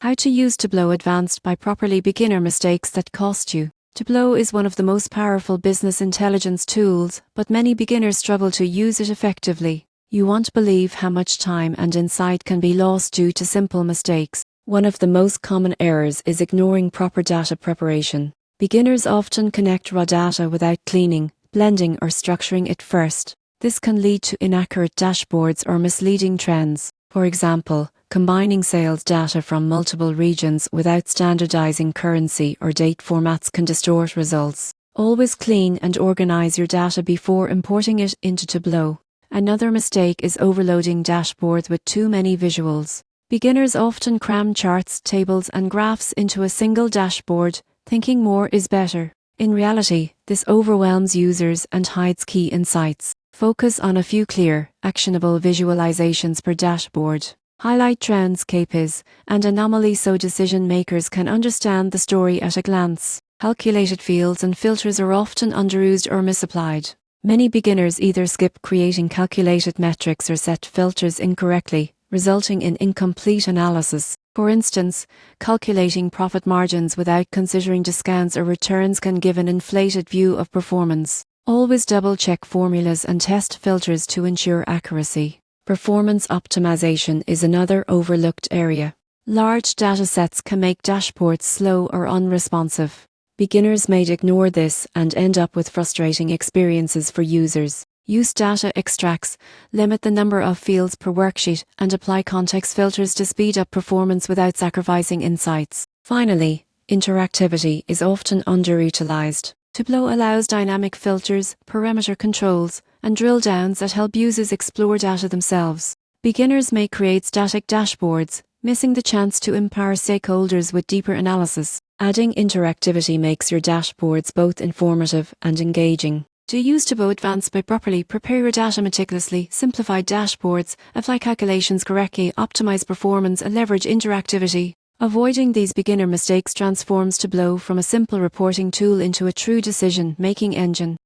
How to use Tableau Advanced by properly beginner mistakes that cost you. Tableau is one of the most powerful business intelligence tools, but many beginners struggle to use it effectively. You won't believe how much time and insight can be lost due to simple mistakes. One of the most common errors is ignoring proper data preparation. Beginners often connect raw data without cleaning, blending or structuring it first. This can lead to inaccurate dashboards or misleading trends. For example, combining sales data from multiple regions without standardizing currency or date formats can distort results. Always clean and organize your data before importing it into Tableau. Another mistake is overloading dashboards with too many visuals. Beginners often cram charts, tables, and graphs into a single dashboard, thinking more is better. In reality, this overwhelms users and hides key insights. Focus on a few clear, actionable visualizations per dashboard. Highlight trends, KPIs, and anomalies so decision makers can understand the story at a glance. Calculated fields and filters are often underused or misapplied. Many beginners either skip creating calculated metrics or set filters incorrectly, resulting in incomplete analysis. For instance, calculating profit margins without considering discounts or returns can give an inflated view of performance. Always double-check formulas and test filters to ensure accuracy. Performance optimization is another overlooked area. Large datasets can make dashboards slow or unresponsive. Beginners may ignore this and end up with frustrating experiences for users. Use data extracts, limit the number of fields per worksheet, and apply context filters to speed up performance without sacrificing insights. Finally, interactivity is often underutilized. Tableau allows dynamic filters, parameter controls, and drill downs that help users explore data themselves. Beginners may create static dashboards, missing the chance to empower stakeholders with deeper analysis. Adding interactivity makes your dashboards both informative and engaging. To use Tableau Advanced by properly prepare your data meticulously, simplify dashboards, apply calculations correctly, optimize performance, and leverage interactivity. Avoiding these beginner mistakes transforms Tableau from a simple reporting tool into a true decision-making engine.